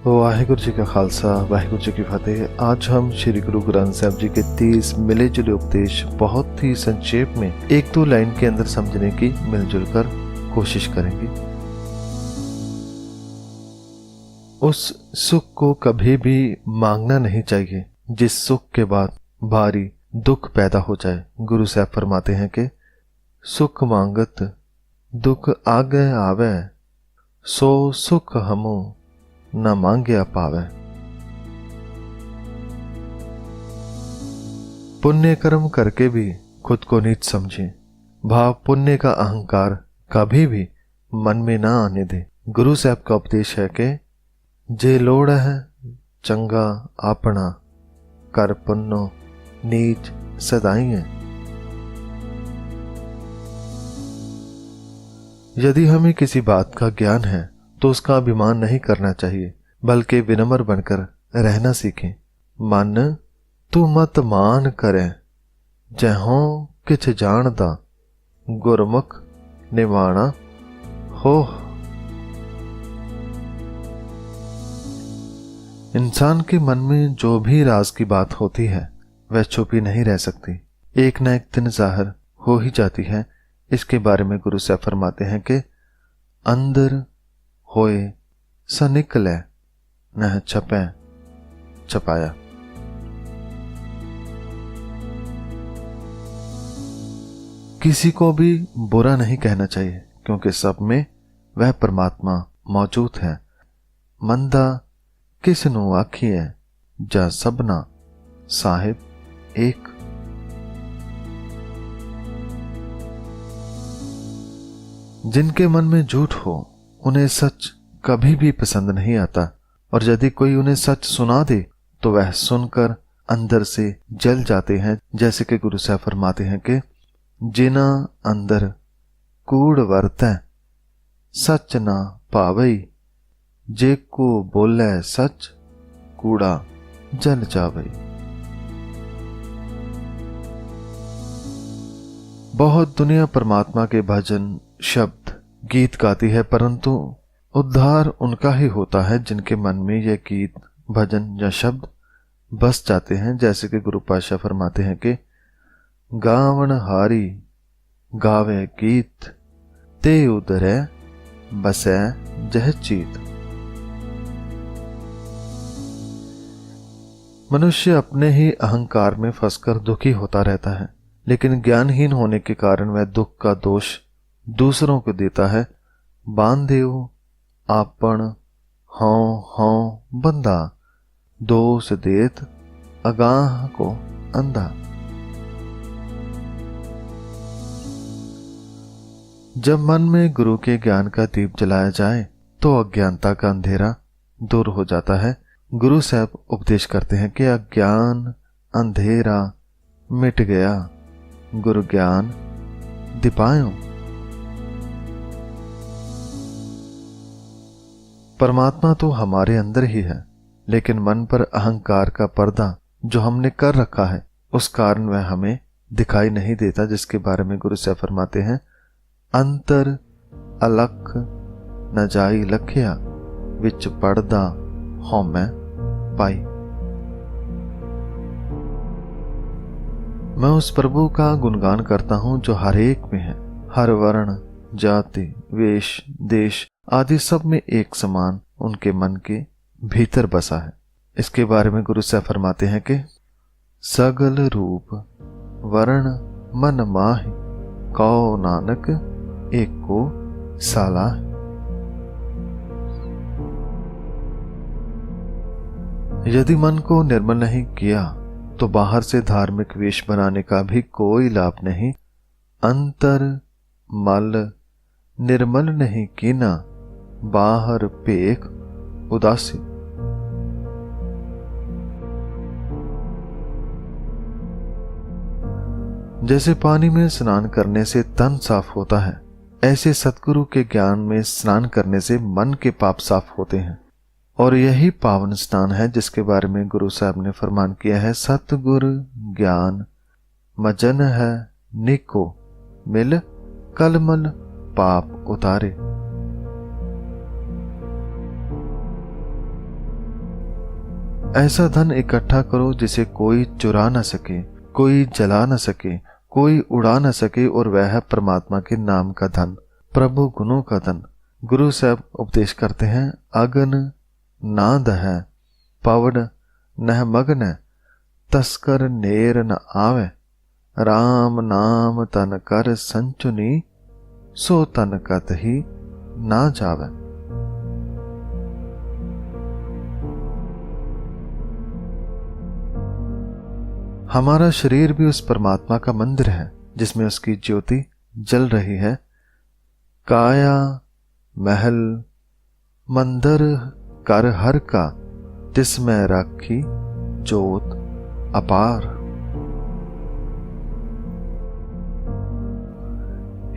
वाहिगुरु जी का खालसा वाहिगुरु जी की फतेह। आज हम श्री गुरु ग्रंथ साहिब जी के 30 मिले जुले उपदेश बहुत ही संक्षेप में एक दो लाइन के अंदर समझने की मिलजुल कर कोशिश करेंगे। उस सुख को कभी भी मांगना नहीं चाहिए जिस सुख के बाद भारी दुख पैदा हो जाए। गुरु साहब फरमाते हैं कि सुख मांगत दुख आगे आवे, सो सुख हमू न मांग्या पावे। पुण्य कर्म करके भी खुद को नीच समझे, भाव पुण्य का अहंकार कभी भी मन में ना आने दे। गुरु साहब का उपदेश है कि जे लोड़ है चंगा अपना, कर पुन्नो नीच सदाई है। यदि हमें किसी बात का ज्ञान है तो उसका अभिमान नहीं करना चाहिए, बल्कि विनम्र बनकर रहना सीखें। मन तू मत मान करे, जहों किछ जानदा, गुरमुख निवाणा हो। इंसान के मन में जो भी राज की बात होती है वह छुपी नहीं रह सकती, एक न एक दिन जाहिर हो ही जाती है। इसके बारे में गुरु साहब फरमाते हैं कि अंदर होए स निकले, न छपे छपाया। किसी को भी बुरा नहीं कहना चाहिए, क्योंकि सब में वह परमात्मा मौजूद है। मंदा किसनू आखिए, जा सबना साहिब एक। जिनके मन में झूठ हो उन्हें सच कभी भी पसंद नहीं आता, और यदि कोई उन्हें सच सुना दे तो वह सुनकर अंदर से जल जाते हैं। जैसे कि गुरु साहब फरमाते हैं कि जिना अंदर कूड़ वरतै, सच ना पावई, जे को बोले सच, कूड़ा जल जावई। बहुत दुनिया परमात्मा के भजन शब्द गीत गाती है, परंतु उद्धार उनका ही होता है जिनके मन में यह गीत भजन या शब्द बस जाते हैं। जैसे कि गुरु पातशाह फरमाते हैं कि गावन हारी गावे गीत, ते उदरे बसै जह चीत। मनुष्य अपने ही अहंकार में फंसकर दुखी होता रहता है, लेकिन ज्ञानहीन होने के कारण वह दुख का दोष दूसरों को देता है। बांधेओ आपन हौं हौं बंदा, दोष देत अगाह को अंधा। जब मन में गुरु के ज्ञान का दीप जलाया जाए तो अज्ञानता का अंधेरा दूर हो जाता है। गुरु साहब उपदेश करते हैं कि अज्ञान अंधेरा मिट गया, गुरु ज्ञान दिपायो। परमात्मा तो हमारे अंदर ही है, लेकिन मन पर अहंकार का पर्दा जो हमने कर रखा है उस कारण वह हमें दिखाई नहीं देता, जिसके बारे में गुरु साहब फरमाते हैं अंतर अलख न जाई लखिया, विच पड़दा हौमै पाई। मैं उस प्रभु का गुणगान करता हूं जो हर एक में है, हर वर्ण जाति वेश देश आदि सब में एक समान उनके मन के भीतर बसा है। इसके बारे में गुरु साहब फरमाते हैं कि सगल रूप वर्ण मन माहि, कौ नानक एक को साला। यदि मन को निर्मल नहीं किया तो बाहर से धार्मिक वेश बनाने का भी कोई लाभ नहीं। अंतर मल निर्मल नहीं कीना, बाहर पेख उदासी। जैसे पानी में स्नान करने से तन साफ होता है, ऐसे सतगुरु के ज्ञान में स्नान करने से मन के पाप साफ होते हैं। और यही पावन स्नान है जिसके बारे में गुरु साहब ने फरमान किया है सतगुरु ज्ञान मजन है निको, मिल कलमल पाप उतारे। ऐसा धन इकट्ठा करो जिसे कोई चुरा न सके, कोई जला न सके, कोई उड़ा न सके, और वह है परमात्मा के नाम का धन, प्रभु गुणों का धन। गुरु साहब उपदेश करते हैं, अगन ना दह पवड़ नह मगन, तस्कर नेर न आवे, राम नाम तन कर संचुनी, सो तन कत ही ना जावे। हमारा शरीर भी उस परमात्मा का मंदिर है जिसमें उसकी ज्योति जल रही है। काया महल मंदिर कर हर का, जिसमें राखी जोत अपार।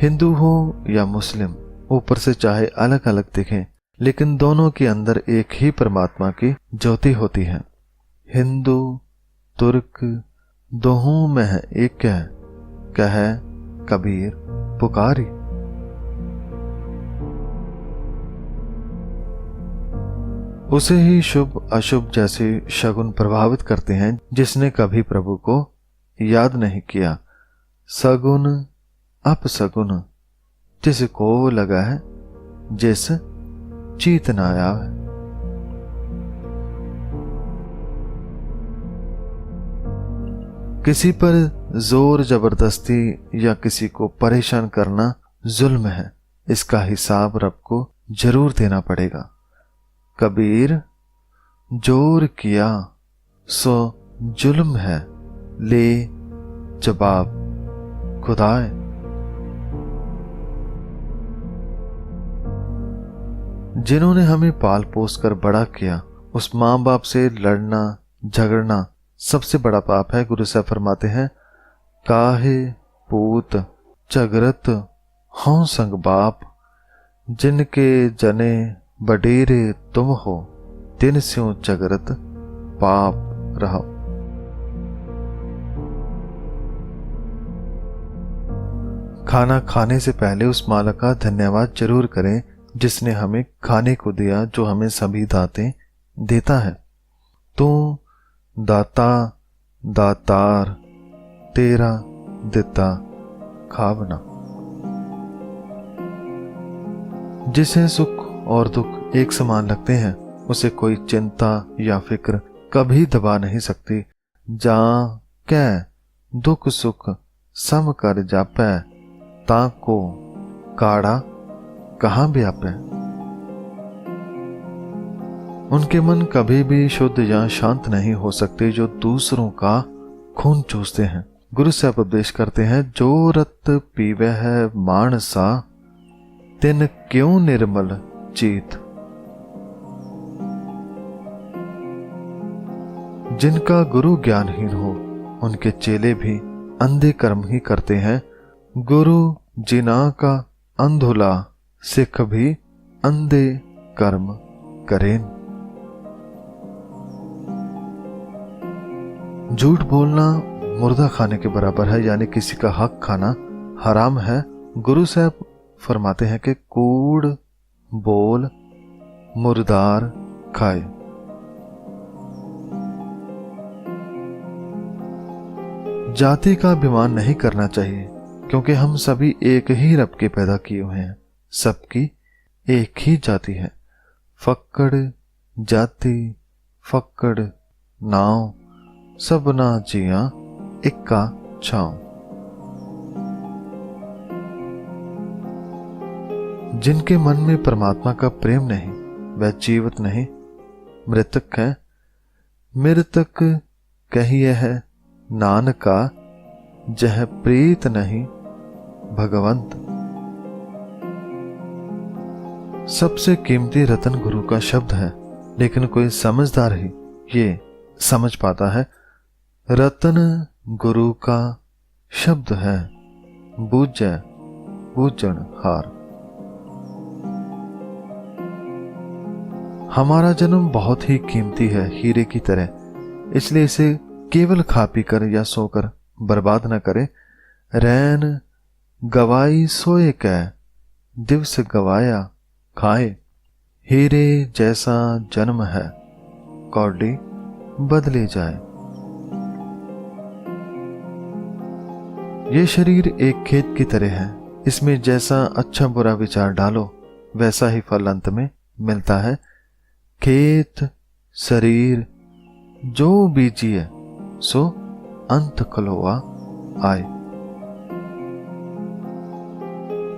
हिंदू हो या मुस्लिम, ऊपर से चाहे अलग अलग दिखें, लेकिन दोनों के अंदर एक ही परमात्मा की ज्योति होती है। हिंदू तुर्क दोहों में है एक है, कहे कबीर पुकारी। उसे ही शुभ अशुभ जैसे शगुन प्रभावित करते हैं जिसने कभी प्रभु को याद नहीं किया। सगुन अपसगुन जिसको लगा है, जिस चीत न आवे। किसी पर जोर जबरदस्ती या किसी को परेशान करना जुल्म है, इसका हिसाब रब को जरूर देना पड़ेगा। कबीर जोर किया सो जुल्म है, ले जवाब खुदाए। जिन्होंने हमें पाल पोस कर बड़ा किया, उस माँ बाप से लड़ना झगड़ना सबसे बड़ा पाप है। गुरु साहब फरमाते हैं, काहे पूत झगरत हों संग बाप, जिनके जने बडेरे तुम हो, तिन स्यों झगरत पाप रहो। खाना खाने से पहले उस मालिक का धन्यवाद जरूर करें जिसने हमें खाने को दिया, जो हमें सभी दातें देता है। तू दाता दातार, तेरा दिता खावना। जिसे सुख और दुख एक समान लगते हैं, उसे कोई चिंता या फिक्र कभी दबा नहीं सकती। जा कै दुख सुख सम कर जापै, ताको काढ़ा कहां व्यापै। उनके मन कभी भी शुद्ध या शांत नहीं हो सकते जो दूसरों का खून चूसते हैं। गुरु साहब उपदेश करते हैं, जो रत पीवे है मानसा, तिन क्यों निर्मल चीत। जिनका गुरु ज्ञानहीन हो, उनके चेले भी अंधे कर्म ही करते हैं। गुरु जिना का अंधुला, सिख भी अंधे कर्म करें। झूठ बोलना मुर्दा खाने के बराबर है, यानी किसी का हक खाना हराम है। गुरु साहब फरमाते हैं कि कूड़ बोल मुर्दार खाए। जाति का अभिमान नहीं करना चाहिए, क्योंकि हम सभी एक ही रब के पैदा किए हुए हैं, सबकी एक ही जाति है। फक्कड़ जाति फक्कड़ नाव, सब ना जिया इक्का छाओ। जिनके मन में परमात्मा का प्रेम नहीं, वह जीवित नहीं, मृतक है। मृतक कहिए है नानका, जह प्रीत नहीं भगवंत। सबसे कीमती रतन गुरु का शब्द है, लेकिन कोई समझदार ही ये समझ पाता है। रतन गुरु का शब्द है, बूझे बूझन हार। हमारा जन्म बहुत ही कीमती है, हीरे की तरह, इसलिए इसे केवल खा पी कर या सोकर बर्बाद न करें। रैन गवाई सोए कै, दिवस गवाया खाए। हीरे जैसा जन्म है, कौड़ी बदले जाए। ये शरीर एक खेत की तरह है, इसमें जैसा अच्छा बुरा विचार डालो वैसा ही फल अंत में मिलता है। खेत शरीर जो बीजिए सो अंत कलोआ आए।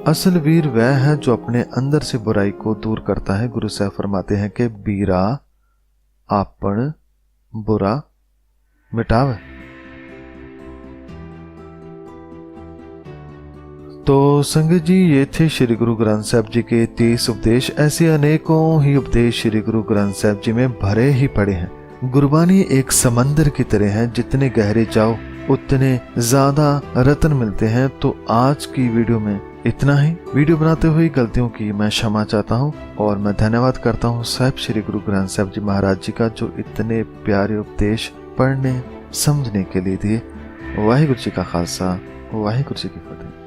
असल वीर वह है जो अपने अंदर से बुराई को दूर करता है। गुरु साहब फरमाते हैं कि बीरा आपन बुरा मिटावे। तो संगत जी, ये थे श्री गुरु ग्रंथ साहब जी के 30 उपदेश। ऐसे अनेकों ही उपदेश श्री गुरु ग्रंथ साहब जी में भरे ही पड़े हैं। गुरबानी एक समंदर की तरह है, जितने गहरे जाओ उतने ज्यादा रत्न मिलते हैं। तो आज की वीडियो में इतना ही। वीडियो बनाते हुए गलतियों की मैं क्षमा चाहता हूँ और मैं धन्यवाद करता हूँ साहिब श्री गुरु ग्रंथ साहब जी महाराज जी का, जो इतने प्यारे उपदेश पढ़ने समझने के लिए दिए। वाहिगुरु जी का खालसा, वाहिगुरु जी की फतेह।